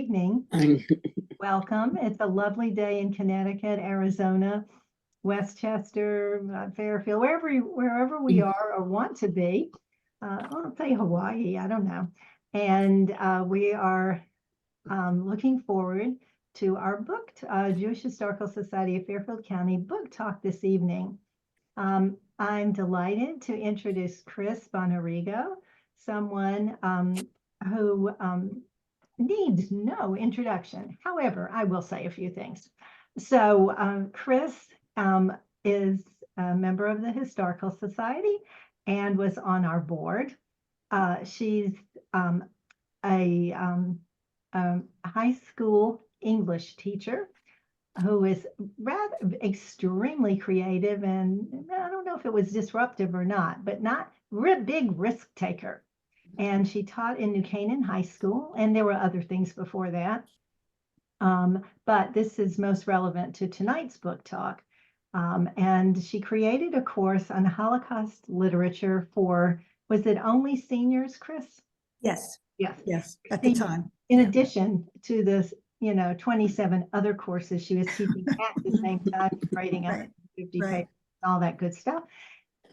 evening. Welcome. It's a lovely day in Connecticut, Arizona, Westchester, Fairfield, wherever we are or want to be. I'll say Hawaii, I don't know. And we are looking forward to our book, Jewish Historical Society of Fairfield County book talk this evening. I'm delighted to introduce Chris Bonnarigo, someone who needs no introduction. However, I will say a few things. So Chris is a member of the Historical Society and was on our board. She's a high school English teacher who is rather extremely creative, and I don't know if it was disruptive or not, but not big risk taker. And she taught in Canaan High School, and there were other things before that. But this is most relevant to tonight's book talk. And she created a course on Holocaust literature for, was it only seniors, Chris? Yes. Yes. Yes, at the time. In addition to the 27 other courses she was teaching at the same time, writing 150 pages, all that good stuff.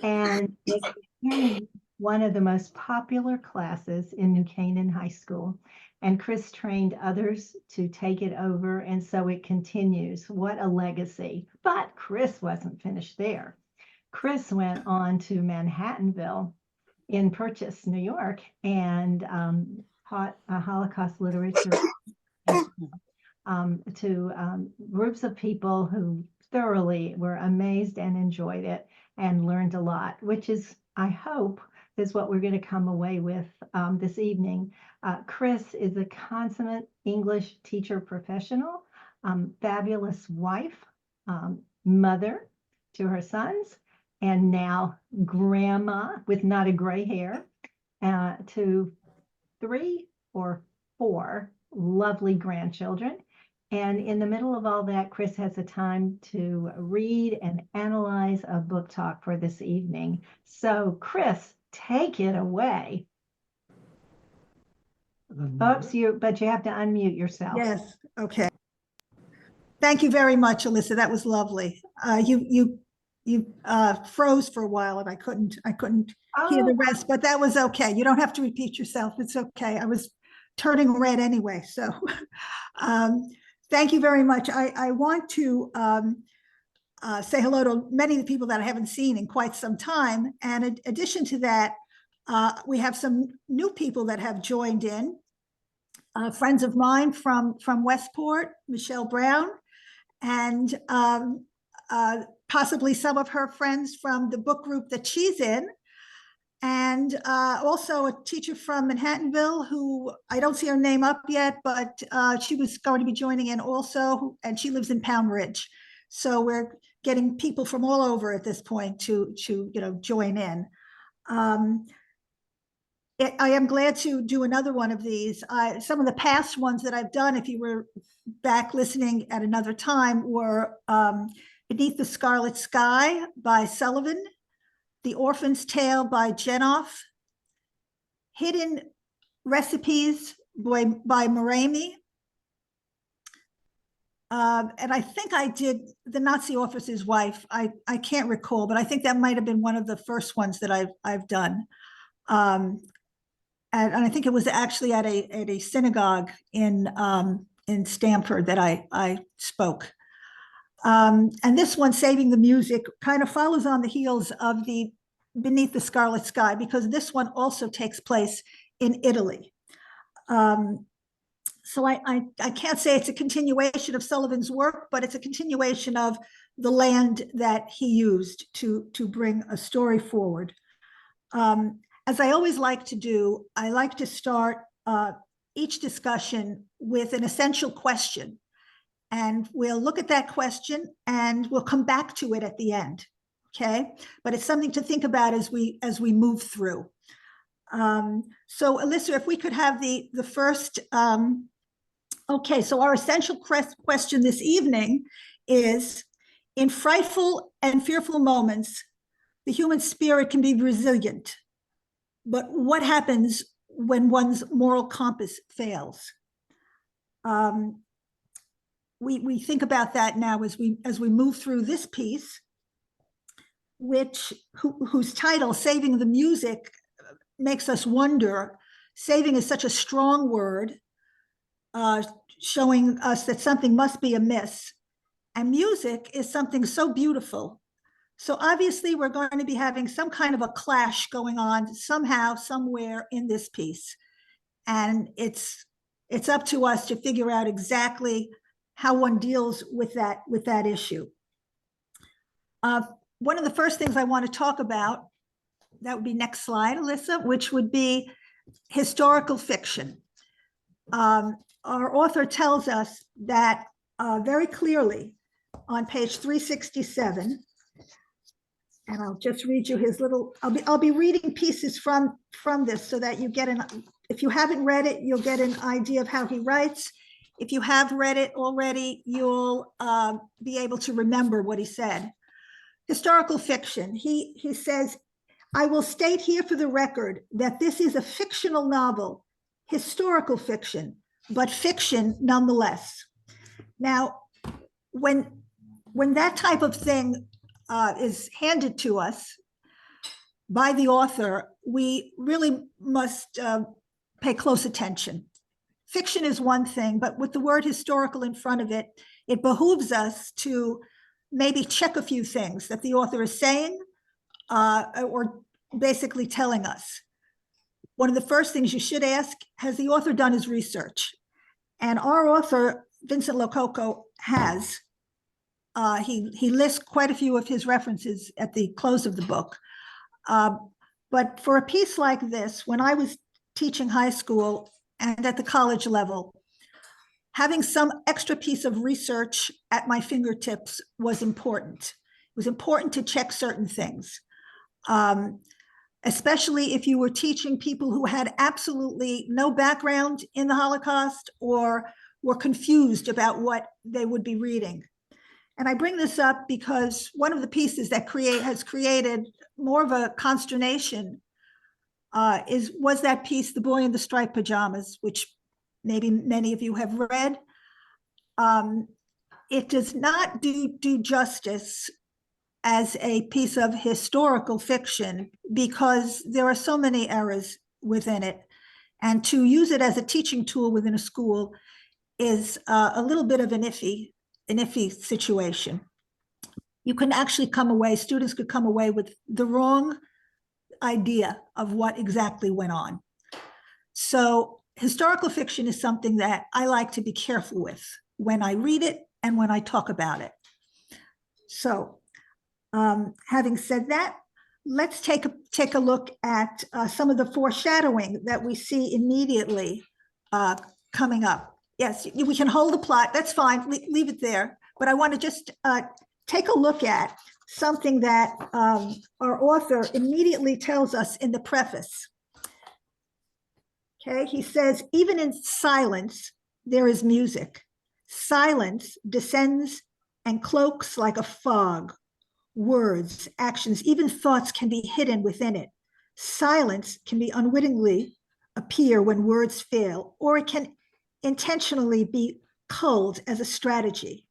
And it became one of the most popular classes in New Canaan High School. And Chris trained others to take it over, and so it continues. What a legacy. But Chris wasn't finished there. Chris went on to Manhattanville in Purchase, New York, and taught Holocaust literature to groups of people who thoroughly were amazed and enjoyed it and learned a lot, which is, I hope, is what we're going to come away with this evening. Chris is a consummate English teacher professional, fabulous wife, mother to her sons, and now grandma with not a gray hair to 3 or 4 lovely grandchildren. And in the middle of all that, Chris has a time to read and analyze a book talk for this evening. So Chris, take it away. Oops, but you have to unmute yourself. Yes, okay. Thank you very much, Alyssa. That was lovely. You froze for a while and I couldn't hear the rest, but that was okay. You don't have to repeat yourself. It's okay. I was turning red anyway. So thank you very much. I want to say hello to many of the people that I haven't seen in quite some time. And in addition to that, we have some new people that have joined in. Friends of mine from Westport, Michelle Brown, and possibly some of her friends from the book group that she's in. And also a teacher from Manhattanville who I don't see her name up yet, but she was going to be joining in also, and she lives in Pound Ridge. So we're getting people from all over at this point to join in. I am glad to do another one of these. Some of the past ones that I've done, if you were back listening at another time, were Beneath the Scarlet Sky by Sullivan, The Orphan's Tale by Jenoff, Hidden Recipes by Marami. And I think I did The Nazi Officer's Wife. I can't recall, but I think that might have been one of the first ones that I've done. And I think it was actually at a synagogue in Stamford that I spoke. And this one, Saving the Music, kind of follows on the heels of the Beneath the Scarlet Sky, because this one also takes place in Italy. So I can't say it's a continuation of Sullivan's work, but it's a continuation of the land that he used to bring a story forward. As I always like to do, I like to start each discussion with an essential question. And we'll look at that question and we'll come back to it at the end, okay? But it's something to think about as we move through. So Alyssa, if we could have the first, okay, so our essential question this evening is, in frightful and fearful moments, the human spirit can be resilient. But what happens when one's moral compass fails? we think about that now as we move through this piece, whose title, Saving the Music, makes us wonder. Saving is such a strong word, showing us that something must be amiss. And music is something so beautiful. So obviously we're going to be having some kind of a clash going on somehow, somewhere in this piece. And it's up to us to figure out exactly how one deals with that issue. One of the first things I want to talk about, that would be next slide, Alyssa, which would be historical fiction. Our author tells us that very clearly on page 367, and I'll just read you his little, I'll be reading pieces from this so that you get if you haven't read it, you'll get an idea of how he writes. If you have read it already, you'll be able to remember what he said. Historical fiction, he says, I will state here for the record that this is a fictional novel, historical fiction, but fiction nonetheless. Now, when that type of thing is handed to us by the author, we really must pay close attention. Fiction is one thing, but with the word historical in front of it, it behooves us to maybe check a few things that the author is saying or basically telling us. One of the first things you should ask, has the author done his research? And our author, Vincent LoCoco, has. He lists quite a few of his references at the close of the book. But for a piece like this, when I was teaching high school and at the college level, having some extra piece of research at my fingertips was important. It was important to check certain things, especially if you were teaching people who had absolutely no background in the Holocaust or were confused about what they would be reading. And I bring this up because one of the pieces that has created more of a consternation was that piece, The Boy in the Striped Pajamas, which maybe many of you have read. It does not do justice as a piece of historical fiction because there are so many errors within it. And to use it as a teaching tool within a school is a little bit of an iffy situation. You can actually students could come away with the wrong idea of what exactly went on. So historical fiction is something that I like to be careful with when I read it and when I talk about it. So having said that, let's take a look at some of the foreshadowing that we see immediately coming up. Yes, we can hold the plot. That's fine. Leave it there. But I want to just take a look at something that our author immediately tells us in the preface. Okay, he says, even in silence, there is music. Silence descends and cloaks like a fog. Words, actions, even thoughts can be hidden within it. Silence can be unwittingly appear when words fail, or it can intentionally be culled as a strategy.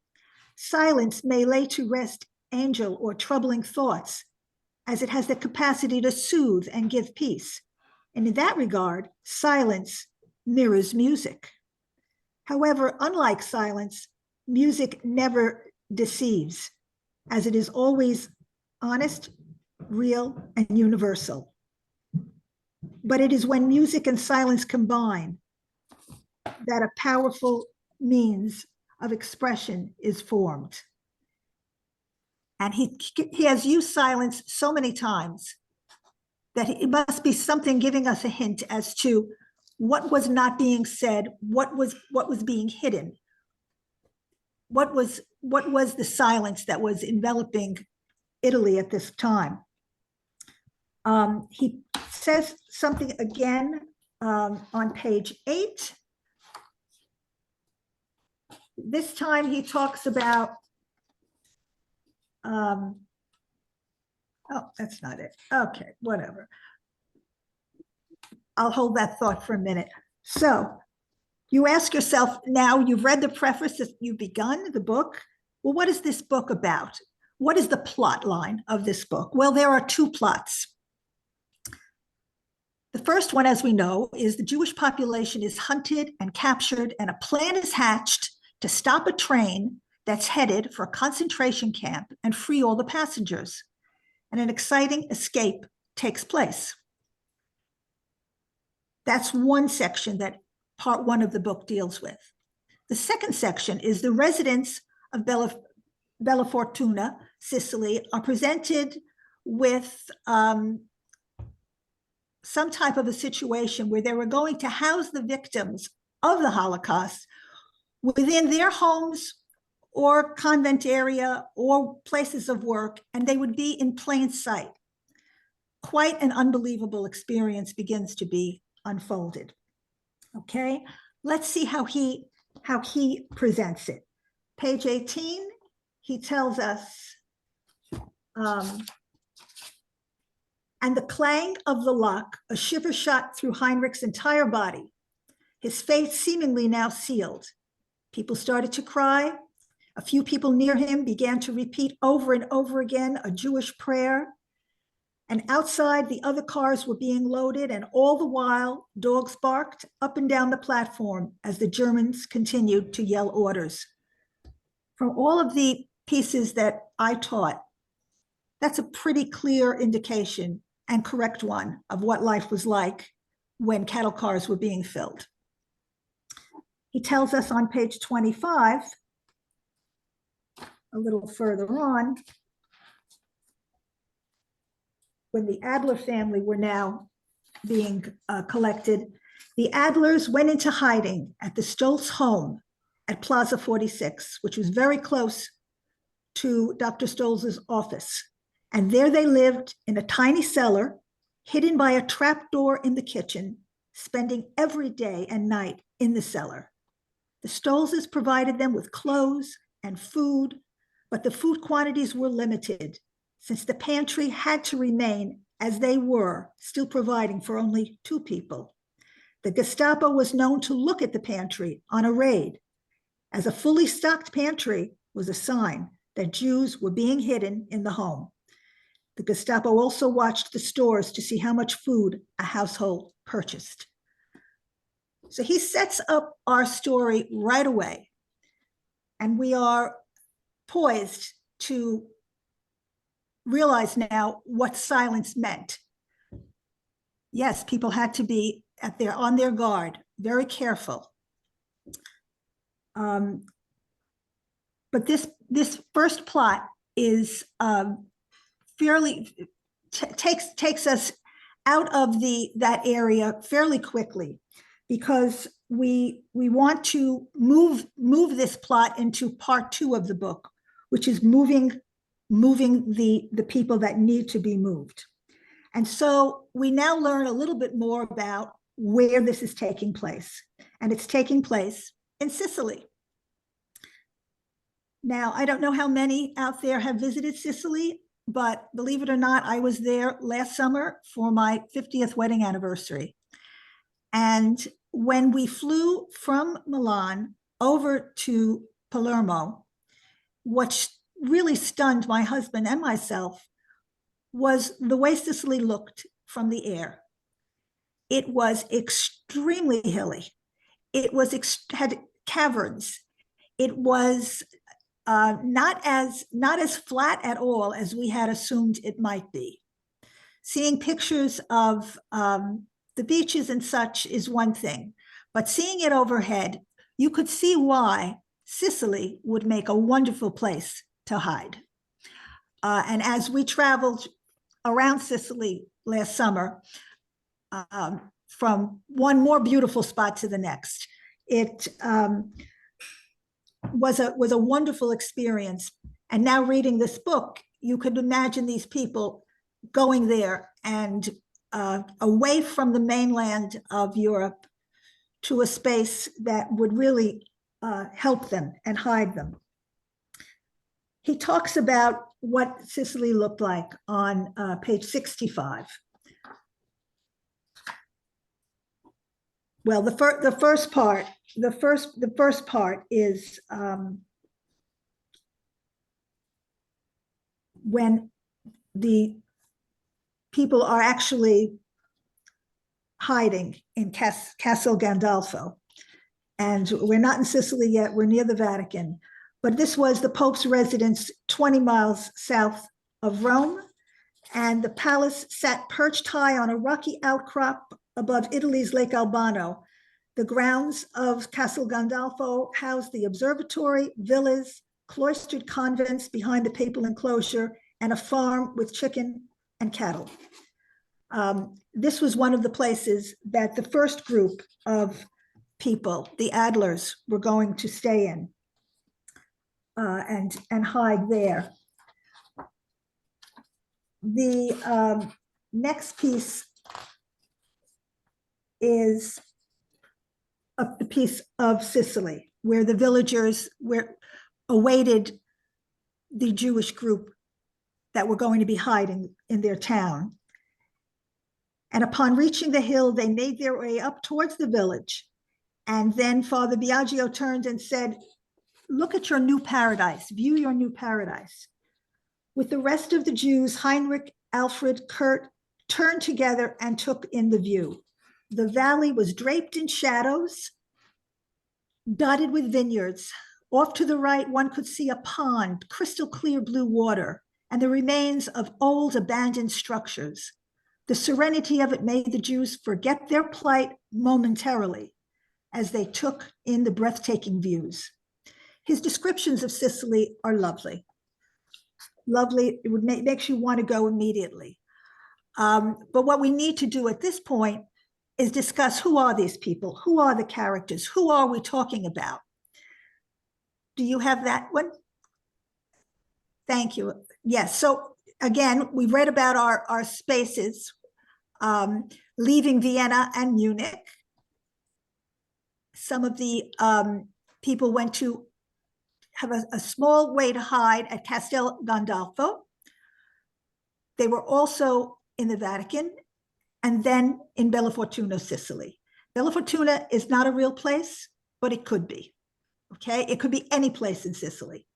Silence may lay to rest angel or troubling thoughts, as it has the capacity to soothe and give peace. And in that regard, silence mirrors music. However, unlike silence, music never deceives, as it is always honest, real, and universal. But it is when music and silence combine that a powerful means of expression is formed. And he has used silence so many times that it must be something giving us a hint as to what was not being said, what was being hidden, what was the silence that was enveloping Italy at this time. He says something again on page 8. This time he talks about, oh, that's not it. Okay, whatever. I'll hold that thought for a minute. So You ask yourself, now you've read the preface, that you've begun the book. Well, what is this book about? What is the plot line of this book? Well, there are two plots. The first one, as we know, is the Jewish population is hunted and captured, and a plan is hatched to stop a train that's headed for a concentration camp and free all the passengers. And an exciting escape takes place. That's one section that part one of the book deals with. The second section is the residents of Bella Fortuna, Sicily, are presented with some type of a situation where they were going to house the victims of the Holocaust within their homes or convent area or places of work, and they would be in plain sight. Quite an unbelievable experience begins to be unfolded. Okay, let's see how he presents it. Page 18, he tells us, and the clang of the lock, a shiver shot through Heinrich's entire body, his face seemingly now sealed. People started to cry. A few people near him began to repeat over and over again a Jewish prayer. And outside, the other cars were being loaded, and all the while, dogs barked up and down the platform as the Germans continued to yell orders. From all of the pieces that I taught, that's a pretty clear indication and correct one of what life was like when cattle cars were being filled. He tells us on page 25, a little further on, when the Adler family were now being collected, the Adlers went into hiding at the Stolz home at Plaza 46, which was very close to Dr. Stolz's office. And there they lived in a tiny cellar, hidden by a trapdoor in the kitchen, spending every day and night in the cellar. The Stolzes provided them with clothes and food, but the food quantities were limited, since the pantry had to remain as they were, still providing for only 2 people. The Gestapo was known to look at the pantry on a raid, as a fully stocked pantry was a sign that Jews were being hidden in the home. The Gestapo also watched the stores to see how much food a household purchased. So he sets up our story right away, and we are poised to realize now what silence meant. Yes, people had to be on their guard, very careful. But this first plot is takes us out of that area fairly quickly, because we want to move this plot into part 2 of the book, which is moving the people that need to be moved. And so we now learn a little bit more about where this is taking place. And it's taking place in Sicily. Now, I don't know how many out there have visited Sicily, but believe it or not, I was there last summer for my 50th wedding anniversary. And when we flew from Milan over to Palermo, what really stunned my husband and myself was the way Sicily looked from the air. It was extremely hilly. It had caverns. It was not as flat at all as we had assumed it might be. Seeing pictures of the beaches and such is one thing, but seeing it overhead, you could see why Sicily would make a wonderful place to hide. And as we traveled around Sicily last summer, from one more beautiful spot to the next, it was a wonderful experience. And now reading this book, you could imagine these people going there and away from the mainland of Europe to a space that would really help them and hide them. He talks about what Sicily looked like on page 65. Well, the first part the first part is when the people are actually hiding in Castel Gandolfo. And we're not in Sicily yet, we're near the Vatican. But this was the Pope's residence 20 miles south of Rome. And the palace sat perched high on a rocky outcrop above Italy's Lake Albano. The grounds of Castel Gandolfo housed the observatory, villas, cloistered convents behind the papal enclosure, and a farm with chicken and cattle. This was one of the places that the first group of people, the Adlers, were going to stay in and hide there. The next piece is a piece of Sicily, where the villagers awaited the Jewish group that were going to be hiding in their town. And upon reaching the hill, they made their way up towards the village. And then Father Biagio turned and said, "Look at your new paradise, view your new paradise." With the rest of the Jews, Heinrich, Alfred, Kurt turned together and took in the view. The valley was draped in shadows, dotted with vineyards. Off to the right, one could see a pond, crystal clear blue water, and the remains of old abandoned structures. The serenity of it made the Jews forget their plight momentarily as they took in the breathtaking views. His descriptions of Sicily are lovely. Lovely, it makes you want to go immediately. But what we need to do at this point is discuss, who are these people? Who are the characters? Who are we talking about? Do you have that one? Thank you. Yes, so again, we read about our spaces, leaving Vienna and Munich. Some of the people went to have a small way to hide at Castel Gandolfo. They were also in the Vatican and then in Bella Fortuna, Sicily. Bella Fortuna is not a real place, but it could be, okay? It could be any place in Sicily.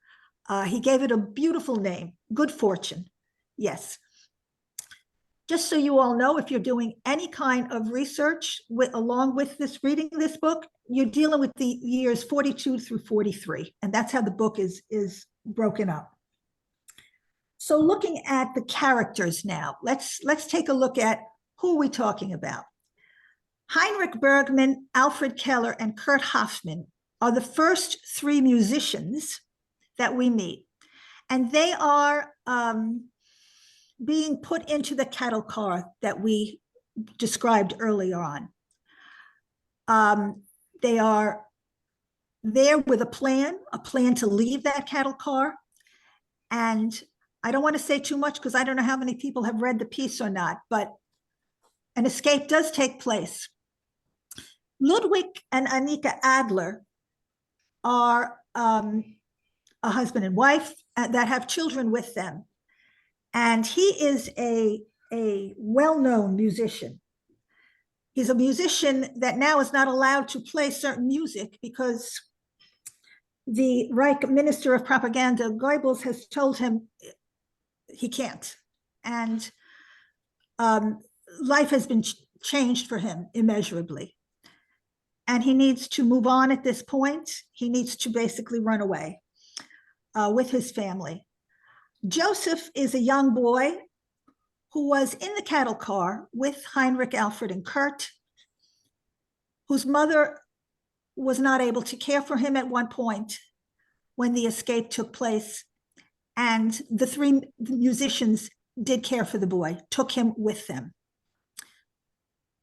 He gave it a beautiful name, Good Fortune, yes. Just so you all know, if you're doing any kind of research along with this, reading this book, you're dealing with the years 42 through 43, and that's how the book is broken up. So looking at the characters now, let's take a look at who are we talking about. Heinrich Bergman, Alfred Keller, and Kurt Hoffman are the first three musicians that we meet, and they are being put into the cattle car that we described earlier on. They are there with a plan to leave that cattle car. And I don't want to say too much because I don't know how many people have read the piece or not, but an escape does take place. Ludwig and Annika Adler are a husband and wife that have children with them. And he is a well-known musician. He's a musician that now is not allowed to play certain music because the Reich Minister of Propaganda, Goebbels, has told him he can't. And life has been changed for him immeasurably. And he needs to move on at this point. He needs to basically run away with his family. Joseph is a young boy who was in the cattle car with Heinrich, Alfred, and Kurt, whose mother was not able to care for him at one point when the escape took place. And the three musicians did care for the boy, took him with them.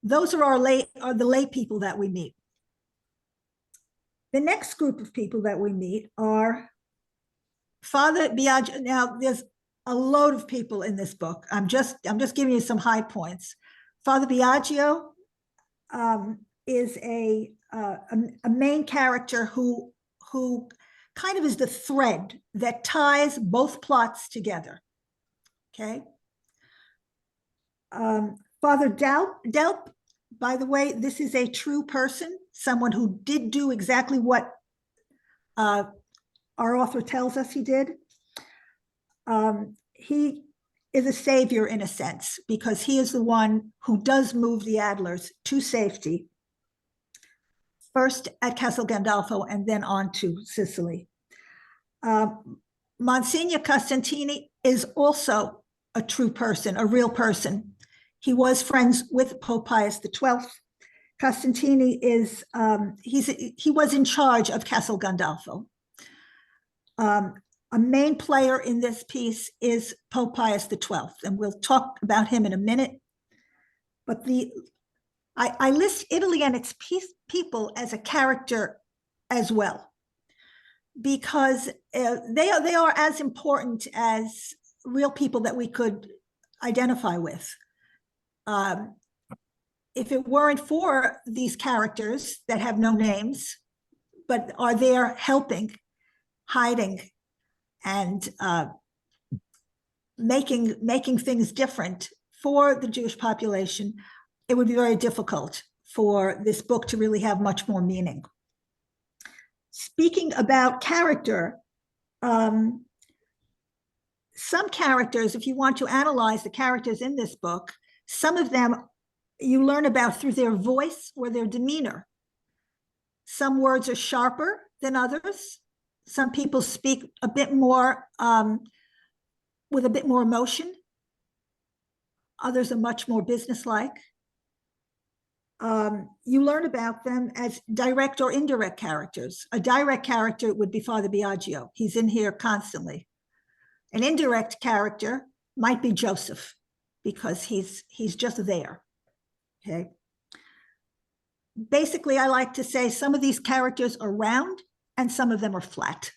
Those are the lay people that we meet. The next group of people that we meet are Father Biagio. Now, there's a load of people in this book. I'm just giving you some high points. Father Biagio is a main character who kind of is the thread that ties both plots together. Okay. Father Delp, by the way, this is a true person. someone who did do exactly what our author tells us he did. He is a savior in a sense, because he is the one who does move the Adlers to safety, first at Castel Gandolfo and then on to Sicily. Monsignor Costantini is also a true person, a real person. He was friends with Pope Pius XII. Costantini is, he was in charge of Castel Gandolfo. A main player in this piece is Pope Pius XII, and we'll talk about him in a minute. But I list Italy and its people as a character as well, because they are as important as real people that we could identify with. If it weren't for these characters that have no names, but are there helping, hiding, and making things different for the Jewish population, it would be very difficult for this book to really have much more meaning. Speaking about character, some characters, if you want to analyze the characters in this book, some of them you learn about through their voice or their demeanor. Some words are sharper than others. Some people speak a bit more, with a bit more emotion. Others are much more businesslike. You learn about them as direct or indirect characters. A direct character would be Father Biagio. He's in here constantly. An indirect character might be Joseph, because he's just there. Okay. Basically, I like to say some of these characters are round and some of them are flat.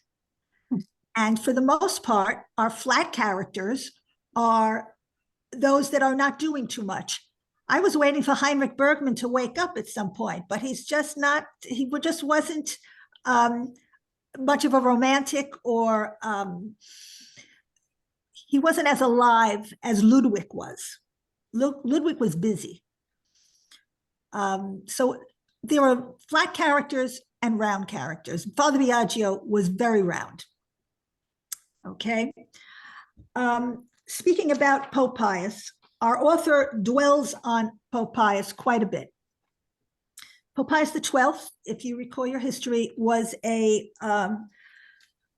And for the most part, our flat characters are those that are not doing too much. I was waiting for Heinrich Bergman to wake up at some point, but he's just not, he just wasn't much of a romantic, or he wasn't as alive as Ludwig was. Ludwig was busy. So there are flat characters and round characters. Father Biagio was very round. Okay. Speaking about Pope Pius, our author dwells on Pope Pius quite a bit. Pope Pius XII, if you recall your history, was a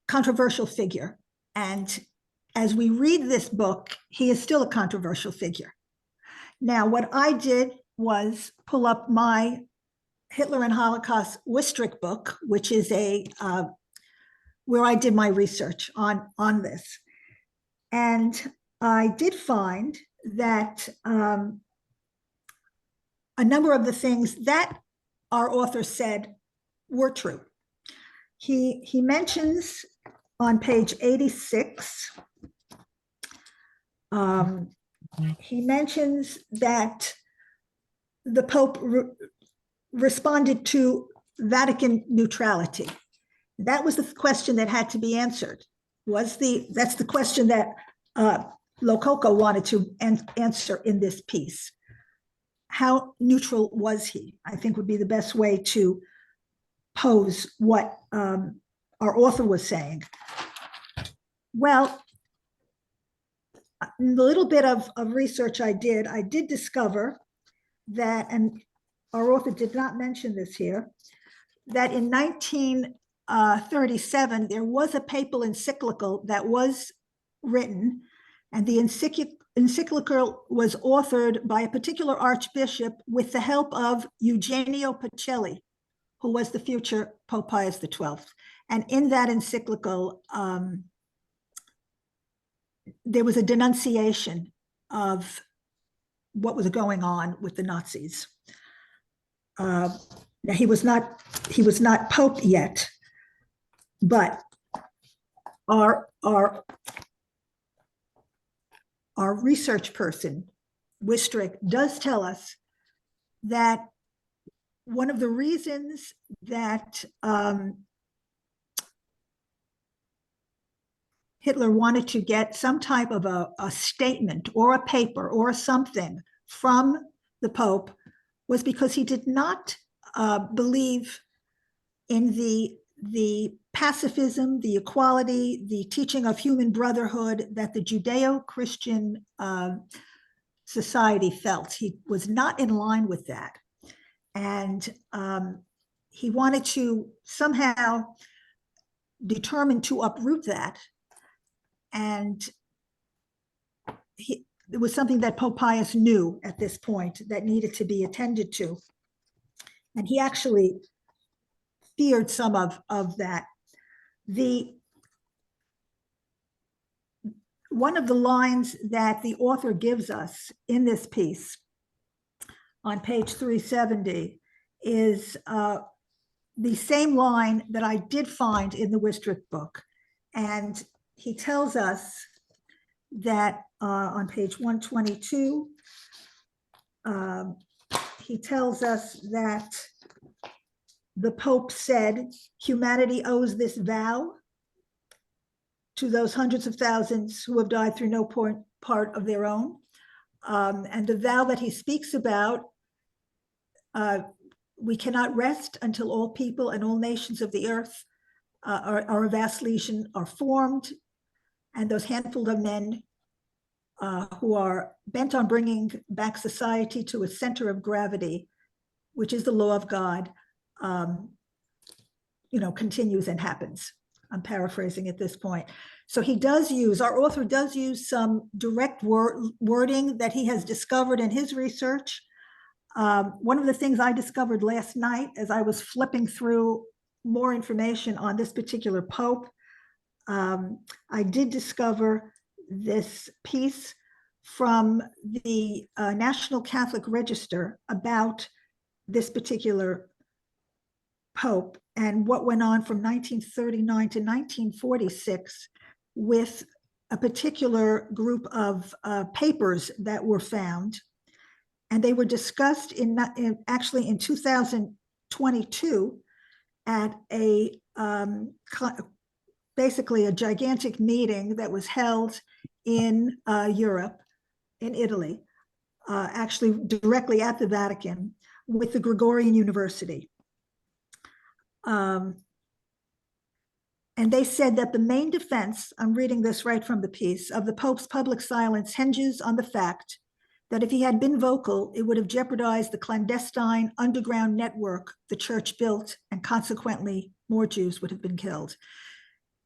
controversial figure. And as we read this book, he is still a controversial figure. Now, what I did was pull up my Hitler and Holocaust Wistrich book, which is where I did my research on this. And I did find that a number of the things that our author said were true. He mentions on page 86, he mentions that the Pope responded to Vatican neutrality. That was the question that had to be answered. That's the question that LoCoco wanted to answer in this piece. How neutral was he? I think would be the best way to pose what our author was saying. Well, in the little bit of research I did discover that, and our author did not mention this here, that in 1937, there was a papal encyclical that was written, and the encyclical was authored by a particular archbishop with the help of Eugenio Pacelli, who was the future Pope Pius XII. And in that encyclical, there was a denunciation of what was going on with the Nazis. Now he was not Pope yet, but our research person, Wistrich, does tell us that one of the reasons that Hitler wanted to get some type of a statement or a paper or something from the Pope was because he did not believe in the pacifism, the equality, the teaching of human brotherhood that the Judeo-Christian society felt. He was not in line with that. And he wanted to somehow determine to uproot that. And it was something that Pope Pius knew at this point that needed to be attended to. And he actually feared some of that. One of the lines that the author gives us in this piece on page 370 is the same line that I did find in the Wistrich book. And he tells us that on page 122, he tells us that the Pope said, humanity owes this vow to those hundreds of thousands who have died through no part of their own. And the vow that he speaks about, we cannot rest until all people and all nations of the earth are a vast legion are formed, and those handful of men who are bent on bringing back society to a center of gravity, which is the law of God, continues and happens. I'm paraphrasing at this point. So our author does use some direct wording that he has discovered in his research. One of the things I discovered last night as I was flipping through more information on this particular Pope, I did discover this piece from the National Catholic Register about this particular Pope and what went on from 1939 to 1946 with a particular group of papers that were found. And they were discussed actually in 2022 at basically a gigantic meeting that was held in Europe, in Italy, actually directly at the Vatican with the Gregorian University. And they said that the main defense, I'm reading this right from the piece, of the Pope's public silence hinges on the fact that if he had been vocal, it would have jeopardized the clandestine underground network the church built, and consequently more Jews would have been killed.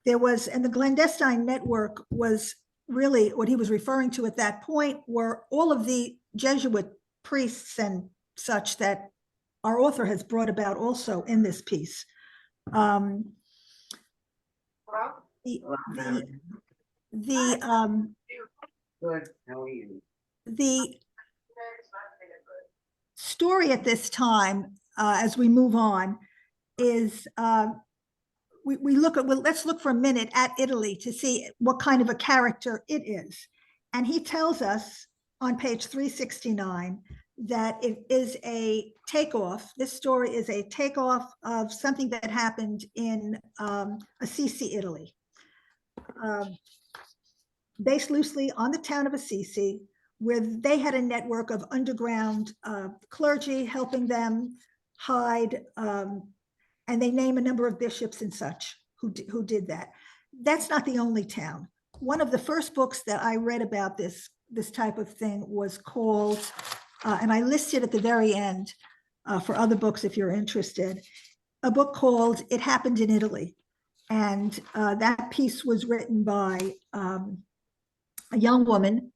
And the clandestine network was really what he was referring to at that point were all of the Jesuit priests and such that our author has brought about also in this piece. The story at this time, as we move on, is let's look for a minute at Italy to see what kind of a character it is. And he tells us on page 369 that it is a takeoff. This story is a takeoff of something that happened in Assisi, Italy. Based loosely on the town of Assisi, where they had a network of underground clergy helping them hide, and they name a number of bishops and such who did that. That's not the only town. One of the first books that I read about this type of thing was called, and I listed at the very end for other books if you're interested, a book called It Happened in Italy. And that piece was written by a young woman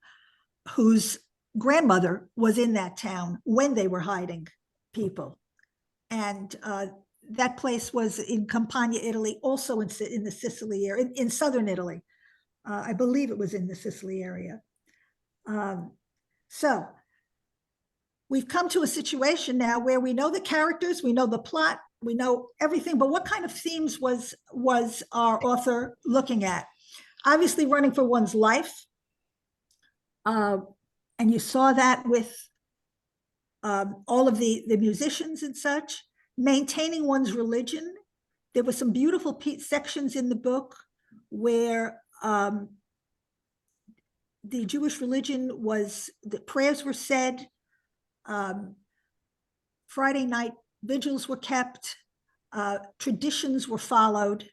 whose grandmother was in that town when they were hiding people. And that place was in Campania, Italy, also in the Sicily area, in southern Italy. I believe it was in the Sicily area. So we've come to a situation now where we know the characters, we know the plot, we know everything, but what kind of themes was our author looking at? Obviously running for one's life. And you saw that with all of the musicians and such, maintaining one's religion. There were some beautiful sections in the book where the Jewish religion the prayers were said. Friday night vigils were kept, traditions were followed.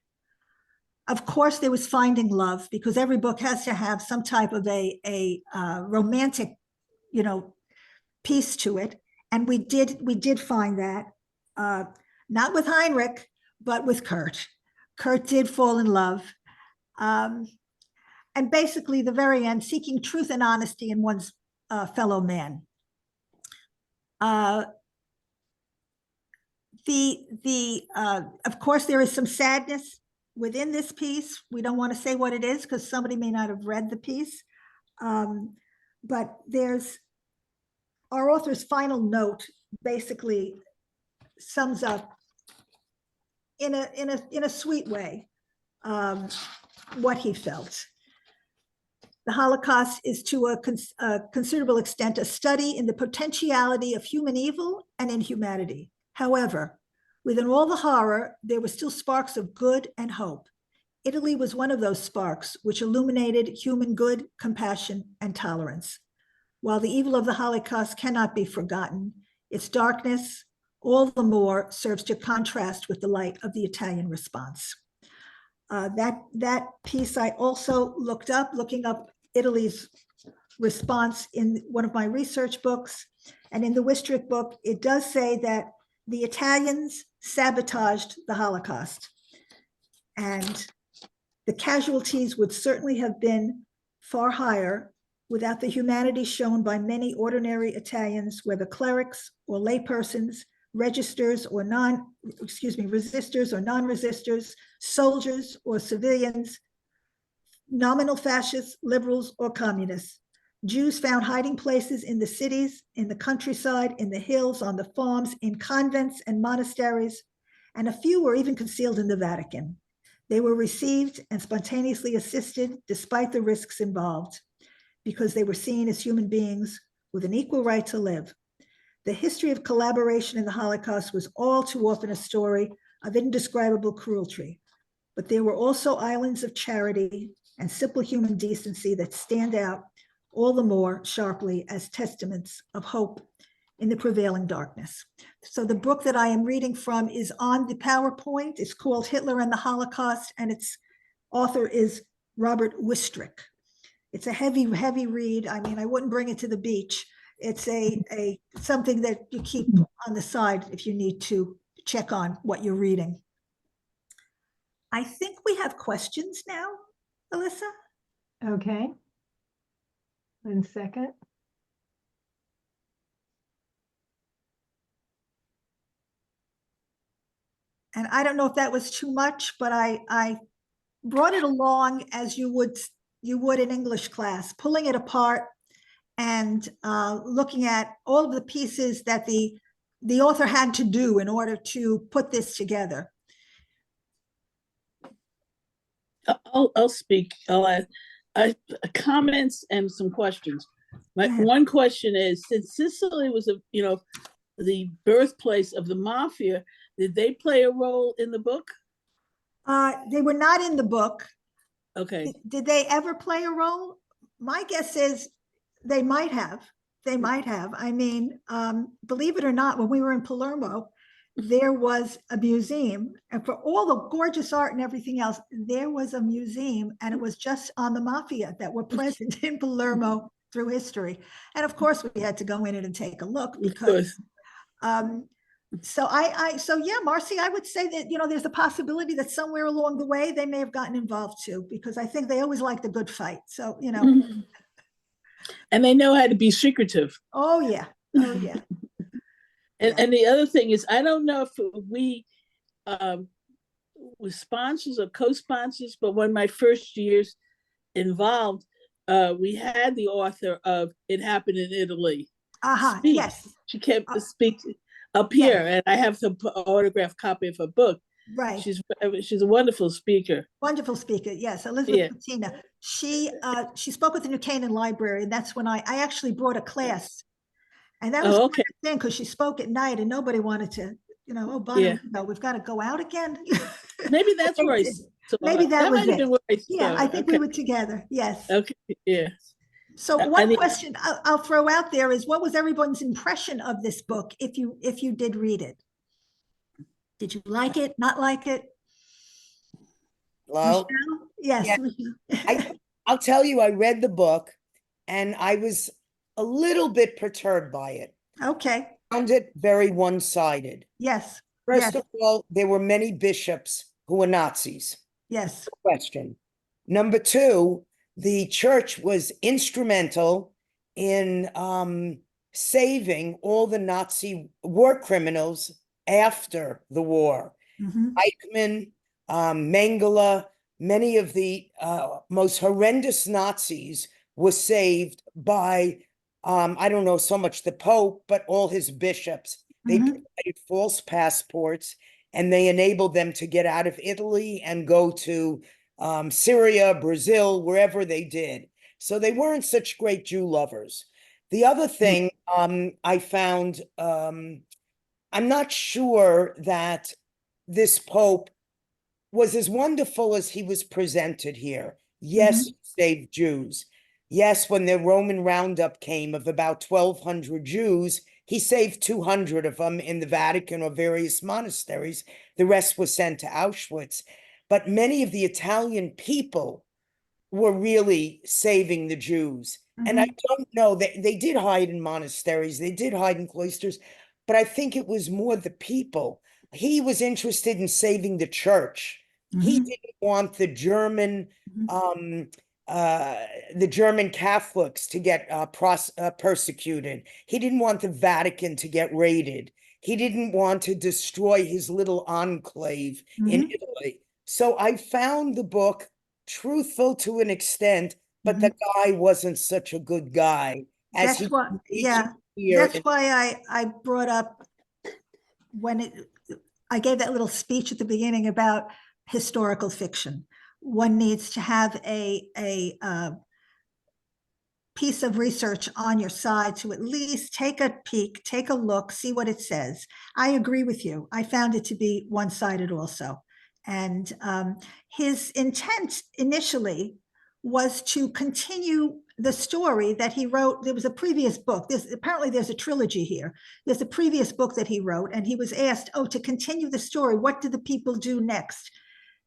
Of course, there was finding love, because every book has to have some type of a romantic, piece to it. And we did find that, not with Heinrich, but with Kurt. Kurt did fall in love. And basically, the very end, seeking truth and honesty in one's fellow man. Of course, there is some sadness within this piece. We don't want to say what it is because somebody may not have read the piece. But there's our author's final note basically sums up in a sweet way what he felt. The Holocaust is to a considerable extent a study in the potentiality of human evil and inhumanity. However, within all the horror, there were still sparks of good and hope. Italy was one of those sparks which illuminated human good, compassion, and tolerance. While the evil of the Holocaust cannot be forgotten, its darkness all the more serves to contrast with the light of the Italian response. That piece I also looking up Italy's response in one of my research books. And in the Wistrick book, it does say that the Italians sabotaged the Holocaust. And the casualties would certainly have been far higher without the humanity shown by many ordinary Italians, whether clerics or laypersons, resistors or non-resistors, soldiers or civilians, nominal fascists, liberals, or communists. Jews found hiding places in the cities, in the countryside, in the hills, on the farms, in convents and monasteries, and a few were even concealed in the Vatican. They were received and spontaneously assisted despite the risks involved, because they were seen as human beings with an equal right to live. The history of collaboration in the Holocaust was all too often a story of indescribable cruelty, but there were also islands of charity and simple human decency that stand out all the more sharply as testaments of hope in the prevailing darkness. So the book that I am reading from is on the PowerPoint. It's called Hitler and the Holocaust, and its author is Robert Wistrick. It's a heavy read. I mean, I wouldn't bring it to the beach. It's something that you keep on the side if you need to check on what you're reading. I think we have questions now, Alyssa. Okay. 1 second. And I don't know if that was too much, but I brought it along as you would in English class, pulling it apart and looking at all of the pieces that the author had to do in order to put this together. I'll speak. I'll add comments and some questions. My one question is, since Sicily was the birthplace of the mafia, did they play a role in the book? They were not in the book. Okay. Did they ever play a role? My guess is they might have. They might have. I mean, believe it or not, when we were in Palermo, there was a museum, and for all the gorgeous art and everything else, there was a museum, and it was just on the mafia that were present in Palermo through history. And of course, we had to go in it and take a look because. So yeah, Marcy, I would say that, there's a possibility that somewhere along the way they may have gotten involved too, because I think they always liked a good fight. So, And they know how to be secretive. Oh yeah. Oh yeah. And the other thing is, I don't know if we were sponsors or co-sponsors, but one of my first years involved, we had the author of It Happened in Italy. Yes. She kept speaking up here, and I have some autographed copy of her book. Right. She's a wonderful speaker. Wonderful speaker. Yes, Elizabeth Patina. She spoke with the New Canaan Library, and that's when I actually brought a class. And that was okay thing, because she spoke at night and nobody wanted to, Bonnarigo, we've got to go out again. Maybe that's where I saw. Maybe that was it. Yeah, I think we were together. Yes. Okay. Yeah. So one question I'll throw out there is, what was everyone's impression of this book if you did read it? Did you like it, not like it? Hello? Michelle? Yes. Yeah. Michelle. I'll tell you, I read the book and I was a little bit perturbed by it. Okay, Found it very one-sided. yes, First yes, of all, there were many bishops who were Nazis. yes. Question. Number two, the church was instrumental in saving all the Nazi war criminals after the war. Mhm. Eichmann, Mengele, many of the most horrendous Nazis were saved by, I don't know so much the Pope, but all his bishops. They Mhm. provided false passports and they enabled them to get out of Italy and go to Syria, Brazil, wherever they did. So they weren't such great Jew lovers. The other thing I found, I'm not sure that this Pope was as wonderful as he was presented here. Yes, he saved Jews. Yes, when the Roman roundup came of about 1,200 Jews, he saved 200 of them in the Vatican or various monasteries. The rest was sent to Auschwitz. But many of the Italian people were really saving the Jews. And I don't know, they did hide in monasteries, they did hide in cloisters, but I think it was more the people. He was interested in saving the church. He Mhm. didn't want the German Catholics to get persecuted. He didn't want the Vatican to get raided. He didn't want to destroy his little enclave in Italy. So I found the book truthful to an extent, but the guy wasn't such a good guy as That's he what, yeah, here. that's why I brought up I gave that little speech at the beginning about historical fiction. One needs to have a piece of research on your side to at least take a peek, take a look, see what it says. I agree with you. I found it to be one-sided also. And his intent initially was to continue the story that he wrote. There was a previous book. Apparently there's a trilogy here. There's a previous book that he wrote, and he was asked, oh, to continue the story, what did the people do next?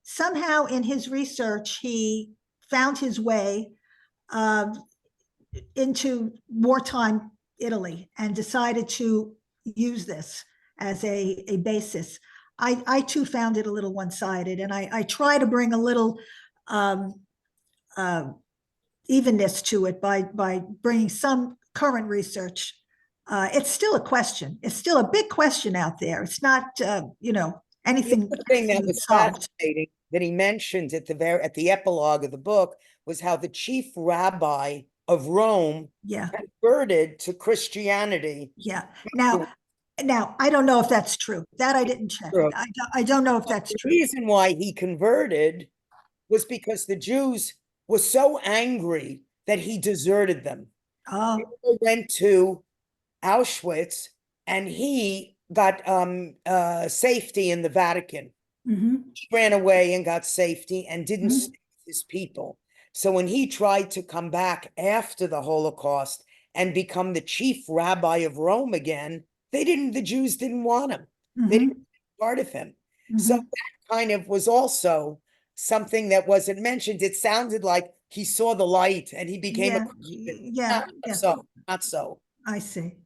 Somehow in his research, he found his way into wartime Italy and decided to use this as a basis. I too found it a little one-sided, and I try to bring a little evenness to it by bringing some current research. It's still a question. It's still a big question out there. It's not, anything. The thing that was solved. fascinating that he mentioned at the epilogue of the book was how the chief rabbi of Rome converted to Christianity. Yeah. Now, I don't know if that's true. That I didn't check. I don't know if that's true. The reason why he converted was because the Jews were so angry that he deserted them. Oh. They went to Auschwitz and he got safety in the Vatican. He ran away and got safety and didn't save his people. So when he tried to come back after the Holocaust and become the chief rabbi of Rome again, the Jews didn't want him. They didn't want part of him. So that kind of was also something that wasn't mentioned. It sounded like he saw the light and he became a Christian. Not so. I see.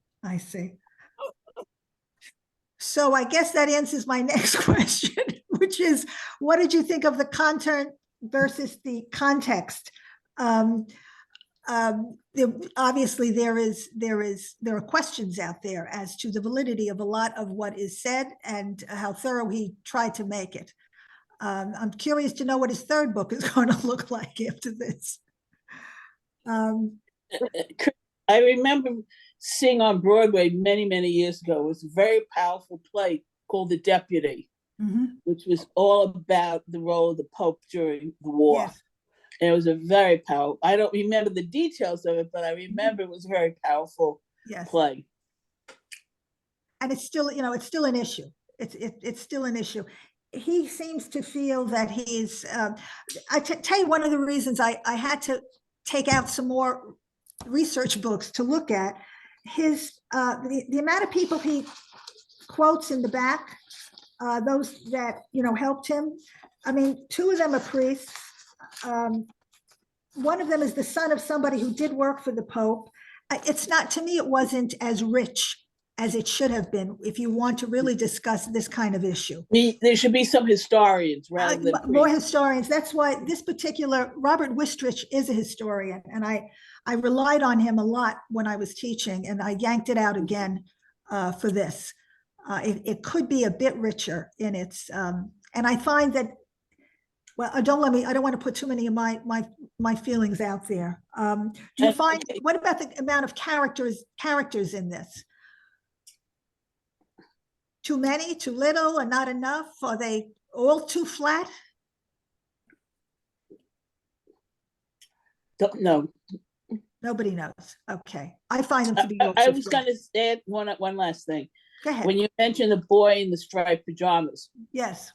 So I guess that answers my next question, which is, what did you think of the content versus the context? Obviously, there are questions out there as to the validity of a lot of what is said and how thorough he tried to make it. I'm curious to know what his third book is going to look like after this. I remember seeing on Broadway many, many years ago, it was a very powerful play called The Deputy, which was all about the role of the Pope during the war. Yes. And it was a very powerful, I don't remember the details of it, but I remember it was a very powerful play. And it's still, it's still an issue. It's still an issue. He seems to feel that he's, tell you one of the reasons I had to take out some more research books to look at his, the amount of people he quotes in the back those that, helped him. I mean, two of them are priests. One of them is the son of somebody who did work for the Pope. It's not, to me, it wasn't as rich as it should have been if you want to really discuss this kind of issue. There should be some historians rather than More priests. historians. That's why this particular Robert Wistrich is a historian, and I relied on him a lot when I was teaching, and I yanked it out again for this. It could be a bit richer in its, and I find that. Well, I don't want to put too many of my feelings out there. Do you find, what about the amount of characters in this? Too many, too little, or not enough? Are they all too flat? Don't know. Nobody knows. Okay. I find them to be. I was going to add one last thing. Go ahead. When you mentioned the boy in the striped pajamas. Yes.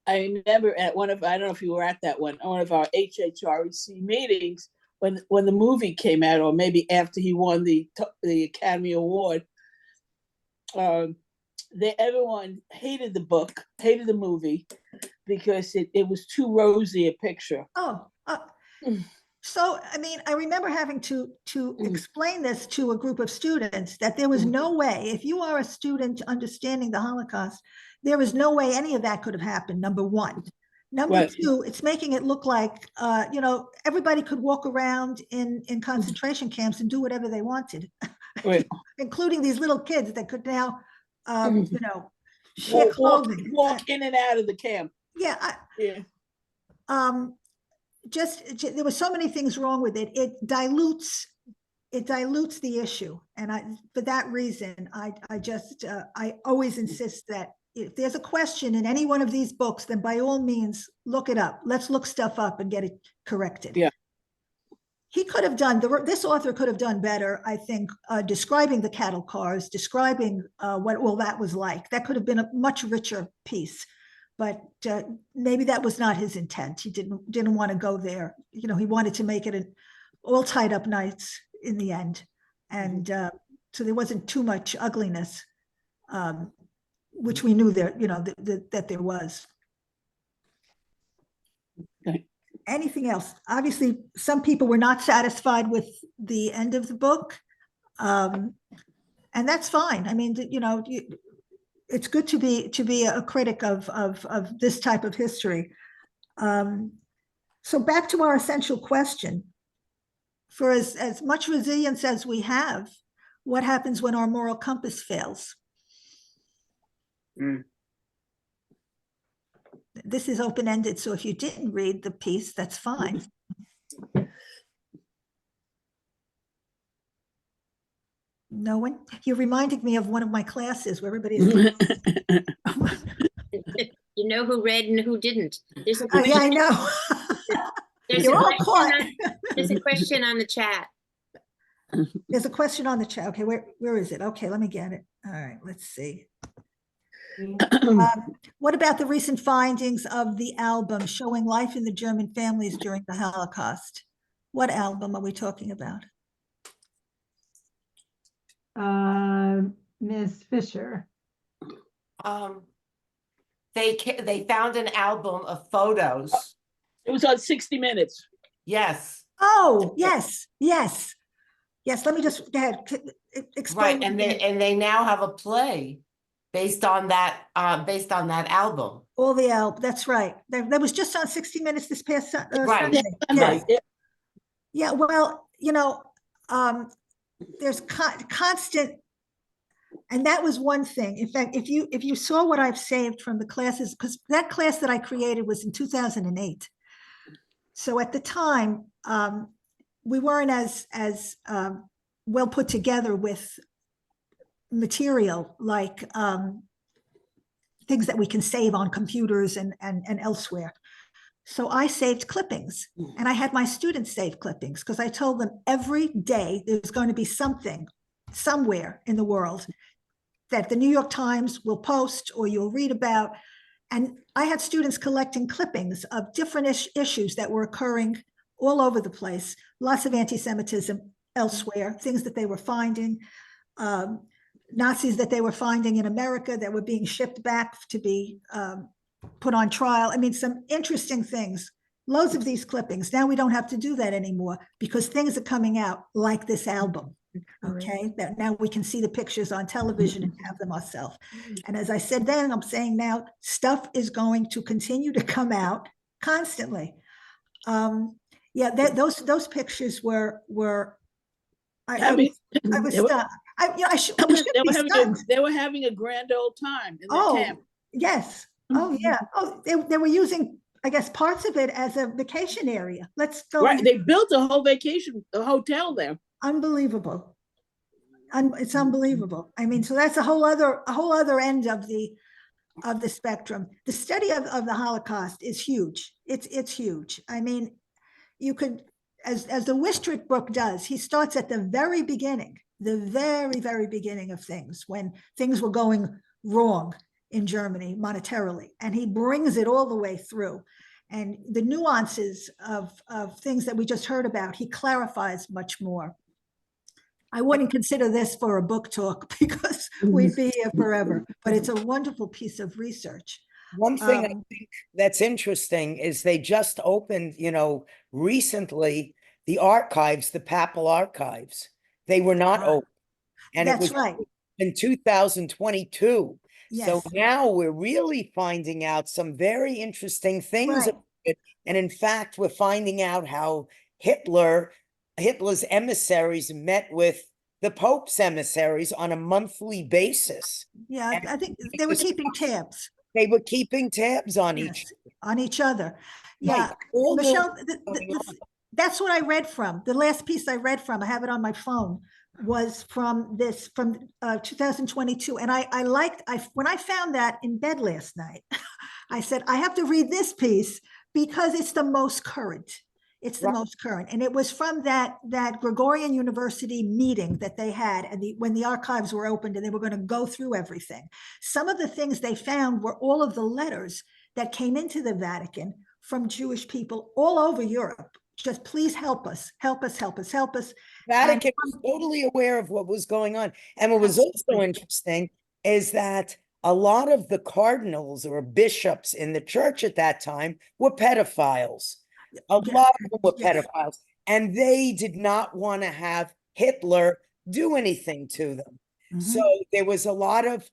I remember at I don't know if you were at that one of our HHREC meetings when the movie came out, or maybe after he won the Academy Award. Everyone hated the book, hated the movie, because it was too rosy a picture. So, I mean, I remember having to explain this to a group of students, that there was no way, if you are a student understanding the Holocaust, there was no way any of that could have happened, number one. Number two, it's making it look like, everybody could walk around in concentration camps and do whatever they wanted, including these little kids that could now, share clothing. Walk in and out of the camp. Yeah. There were so many things wrong with it. It dilutes the issue. And for that reason, I always insist that if there's a question in any one of these books, then by all means, look it up. Let's look stuff up and get it corrected. Yeah. He could have done, this author could have done better, I think, describing the cattle cars, describing what all that was like. That could have been a much richer piece. But maybe that was not his intent. He didn't want to go there. He wanted to make it all tied up nights in the end. And so there wasn't too much ugliness, which we knew there, that there was. Okay. Anything else? Obviously, some people were not satisfied with the end of the book. And that's fine. I mean, it's good to be a critic of this type of history. So back to our essential question. For as much resilience as we have, what happens when our moral compass fails? This is open-ended, so if you didn't read the piece, that's fine. No one? You reminded me of one of my classes where everybody's. You know who read and who didn't. There's a yeah, I know. You're all caught. There's a question on the chat. There's a question on the chat. Okay, where is it? Okay, let me get it. All right, let's see. What about the recent findings of the album showing life in the German families during the Holocaust? What album are we talking about? Ms. Fisher. They found an album of photos. It was on 60 Minutes. Yes. Oh, yes. Let me just go ahead. Explain. Right, and they now have a play based on that album. All the album. That's right. That was just on 60 Minutes this past right. Sunday. Yes. Yeah. Well, there's constant, and that was one thing. In fact, if you saw what I've saved from the classes, because that class that I created was in 2008. So at the time, we weren't as well put together with material like things that we can save on computers and elsewhere. So I saved clippings, and I had my students save clippings because I told them every day there's going to be something somewhere in the world that the New York Times will post or you'll read about. And I had students collecting clippings of different issues that were occurring all over the place, lots of anti-Semitism elsewhere, things that they were finding. Nazis that they were finding in America that were being shipped back to be put on trial. I mean, some interesting things. Loads of these clippings. Now we don't have to do that anymore because things are coming out like this album. Okay, that now we can see the pictures on television and have them ourselves. And as I said then, I'm saying now, stuff is going to continue to come out constantly. Yeah, those pictures were I was stunned. I should be stunned. They were having a grand old time in the camp. Yes. Oh yeah. Oh, they were using, I guess, parts of it as a vacation area. Let's go. Right. They built a whole hotel there. Unbelievable. It's unbelievable. I mean, so that's a whole other end of the spectrum. The study of the Holocaust is huge. It's huge. I mean, you could, as the Wistrich book does, he starts at the very beginning, the very, very beginning of things, when things were going wrong in Germany monetarily, and he brings it all the way through. And the nuances of things that we just heard about, he clarifies much more. I wouldn't consider this for a book talk because we'd be here forever, but it's a wonderful piece of research. One thing I think that's interesting is they just opened, recently, the archives, the papal archives. They were not open. And That's it was right. in 2022. Yes. So now we're really finding out some very interesting things Right. about it. And in fact, we're finding out how Hitler's emissaries met with the Pope's emissaries on a monthly basis. Yeah, And I think they were keeping tabs. they were keeping tabs on Yes, each on each other. Yeah, Right. All the- Michelle, going on. that's what I read from. The last piece I read from, I have it on my phone, was from 2022. And when I found that in bed last night, I said, I have to read this piece because it's the most current. It's the Right. most current. And it was from that Gregorian University meeting that they had, and when the archives were opened and they were going to go through everything. Some of the things they found were all of the letters that came into the Vatican from Jewish people all over Europe. Just please help us, help us, help us, help us. Vatican was totally aware of what was going on. And what was also interesting is that a lot of the cardinals or bishops in the church at that time were pedophiles. A lot of them were pedophiles. And they did not want to have Hitler do anything to them. So there was a lot of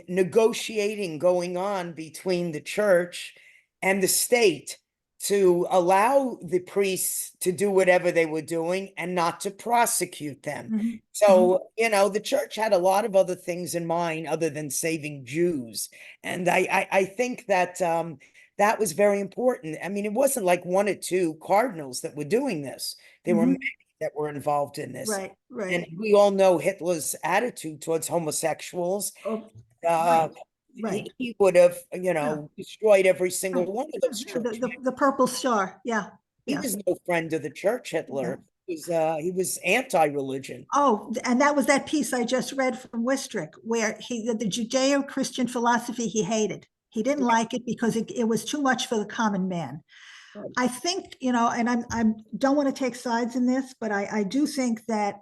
negotiating going on between the church and the state to allow the priests to do whatever they were doing and not to prosecute them. So, the church had a lot of other things in mind other than saving Jews. And I think that that was very important. I mean, it wasn't like one or two cardinals that were doing this. There were many that were involved in this. Right, right. And we all know Hitler's attitude towards homosexuals. Right. He would have, destroyed every single one of those churches. The purple star. Yeah. He was no friend of the church, Hitler. He was anti-religion. Oh, and that was that piece I just read from Wistrich, where the Judeo-Christian philosophy he hated. He didn't like it because it was too much for the common man. Right. I think, and I don't want to take sides in this, but I do think that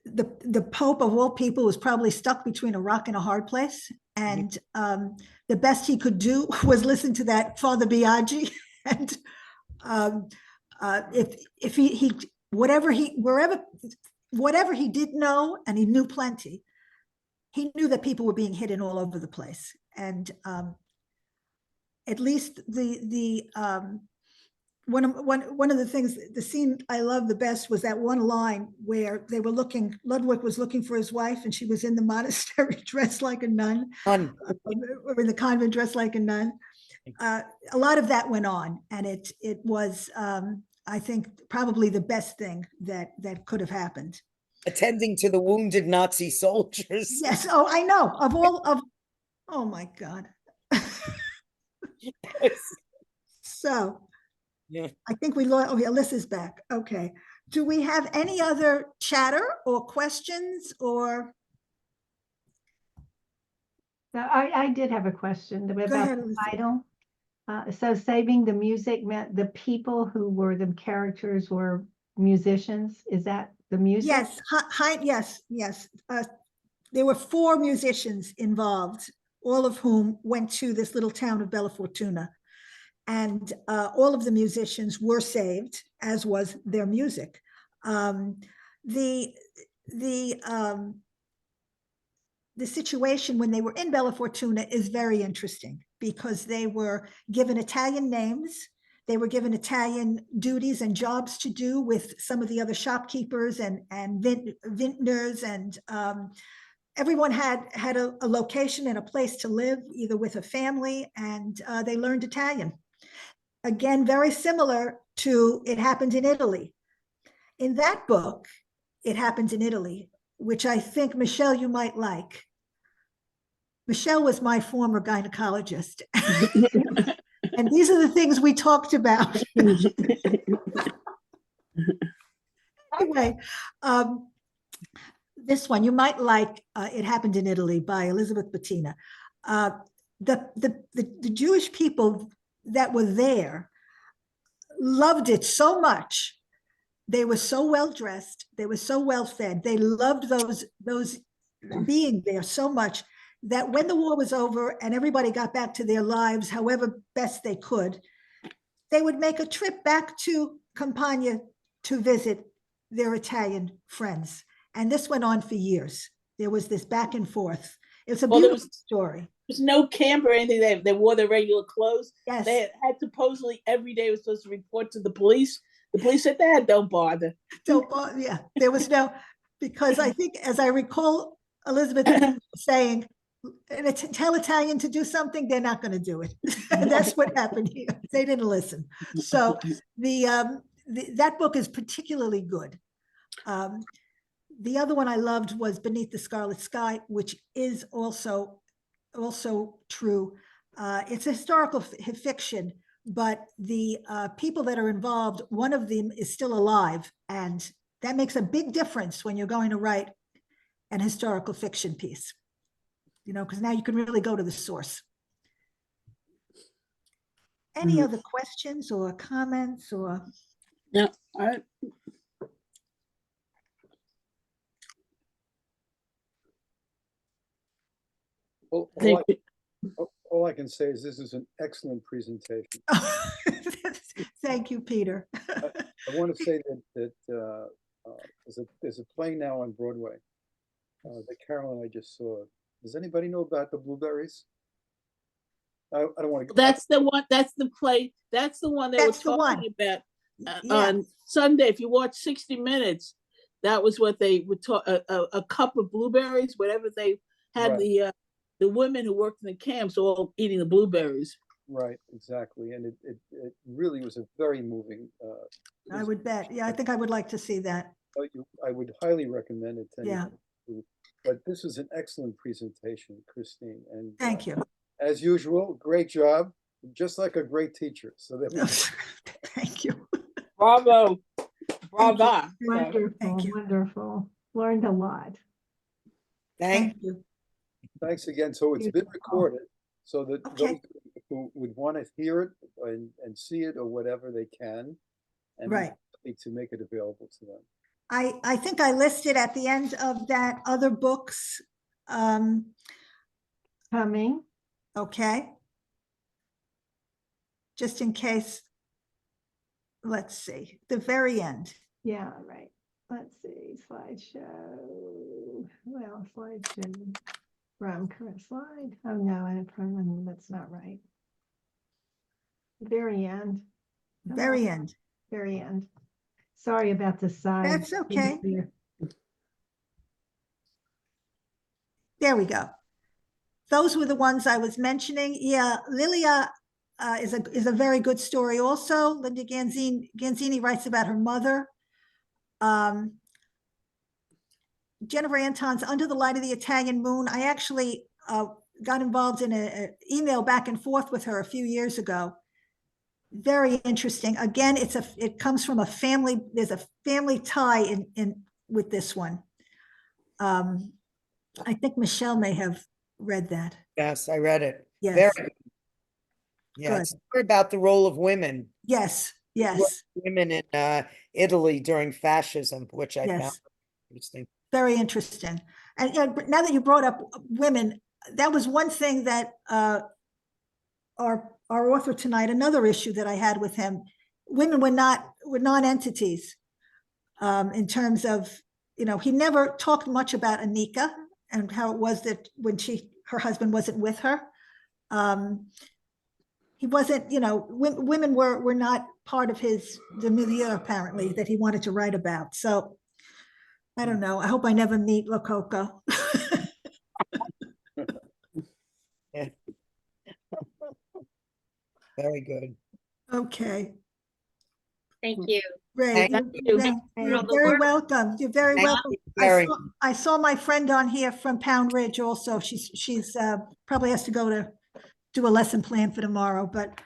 the Pope of all people was probably stuck between a rock and a hard place. And the best he could do was listen to that Father Biaggi. And if he whatever he did know, and he knew plenty, he knew that people were being hidden all over the place. And at least one of the things, the scene I love the best was that one line where Ludwig was looking for his wife, and she was in the monastery dressed like a nun, or in the convent dressed like a nun. A lot of that went on, and it was, I think, probably the best thing that could have happened. Attending to the wounded Nazi soldiers. Yes. Oh, I know. Oh my God. So, yeah. I think we lost. Oh, yeah, Alyssa's back. Okay. Do we have any other chatter or questions or? I did have a question about the title. So saving the music meant the people who were the characters were musicians. Is that the music? Yes, yes. There were 4 musicians involved, all of whom went to this little town of Bella Fortuna. And all of the musicians were saved, as was their music. The situation when they were in Bella Fortuna is very interesting because they were given Italian names. They were given Italian duties and jobs to do with some of the other shopkeepers and vintners, and everyone had a location and a place to live, either with a family, and they learned Italian. Again, very similar to It Happened in Italy. In that book, It Happened in Italy, which I think, Michelle, you might like. Michelle was my former gynecologist. And these are the things we talked about. Anyway, this one, you might like It Happened in Italy by Elizabeth Bettina. The Jewish people that were there loved it so much. They were so well dressed. They were so well fed. They loved those being there so much that when the war was over and everybody got back to their lives, however best they could, they would make a trip back to Campania to visit their Italian friends. And this went on for years. There was this back and forth. It's a beautiful story. There's no camp or anything. They wore their regular clothes. Yes. They had supposedly every day was supposed to report to the police. The police said, don't bother. Don't bother. Yeah, there was no, because I think, as I recall, Elizabeth saying, and tell Italian to do something, they're not going to do it. That's what happened here. They didn't listen. So that book is particularly good. The other one I loved was Beneath the Scarlet Sky, which is also true. It's a historical fiction, but the people that are involved, one of them is still alive, and that makes a big difference when you're going to write an historical fiction piece. You know, because now you can really go to the source. Any other questions or comments or? No, all right. All I can say is this is an excellent presentation. Thank you, Peter. I want to say that there's a play now on Broadway that Carol and I just saw. Does anybody know about the Blueberries? I don't want to. That's the one. That's the play. That's the one they were talking about on Sunday. If you watch 60 Minutes, that was what they would talk. A cup of blueberries, whatever they had. Right. The women who worked in the camps all eating the blueberries. Right, exactly, and it really was a very moving. I would bet. Yeah, I think I would like to see that. I would highly recommend it. Yeah. But this was an excellent presentation, Christine. And thank you. As usual, great job, just like a great teacher. So thank you. Bravo. Bravo. Wonderful. Thank you. Wonderful. Learned a lot. Thank you. Thanks again. So it's been recorded so that those who would want to hear it and see it or whatever, they can. And right. To make it available to them. I think I listed at the end of that other books coming. Okay. Just in case. Let's see, the very end. Yeah, right. Let's see, slideshow. Well, slideshow from current slide. Oh no, that's not right. The very end. Very end. Very end. Sorry about the side. That's okay. There we go. Those were the ones I was mentioning. Yeah, Lilia is a very good story also. Linda Ganzini writes about her mother. Jennifer Anton's Under the Light of the Italian Moon. I actually got involved in an email back and forth with her a few years ago. Very interesting. Again, it comes from a family. There's a family tie in with this one. I think Michelle may have read that. Yes, I read it. Yes. Very, yeah, it's about the role of women. Yes. Yes, women in Italy during fascism, which I found yes, interesting. very interesting. And now that you brought up women, that was one thing that our author tonight, another issue that I had with him, women were non-entities in terms of, he never talked much about Anika and how it was that when her husband wasn't with her. He wasn't, women were not part of the milieu apparently that he wanted to write about. So I don't know. I hope I never meet LoCoco. Yeah. Very good. Okay, Thank you. great. Thank you. You're all the very work. welcome. You're very Thank welcome. you very I saw my friend on here from Pound Ridge also. She's probably has to go to do a lesson plan for tomorrow, but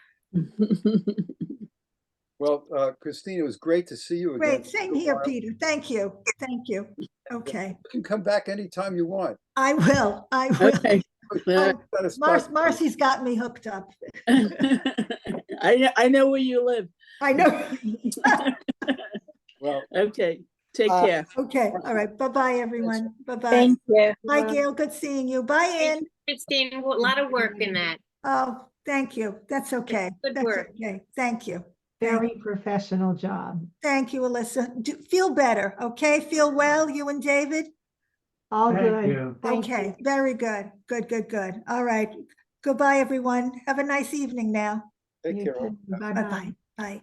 Well, Christine, it was great to see you again. great. Same here, Peter. Thank you. Thank you. Okay, You can come back anytime you want. I will. I will. Okay. Got a spot- Marcy's got me hooked up. I know where you live. I know. Well, Okay, take Uh, care. Okay, all right. Bye-bye, everyone. Bye-bye. Thank you. Bye, Gail. Good seeing you. Bye, Thank Ann. you, Christine, a lot of work in that. Oh, thank you. That's okay. Good That's work. okay. Thank you. Very professional job. Thank you, Alyssa. Feel better, okay? Feel well, you and David? All Thank good. you. Thank you. Okay, very good. Good, good, good. All right. Goodbye, everyone. Have a nice evening now. take You care. too. Bye-bye. Bye-bye. Bye.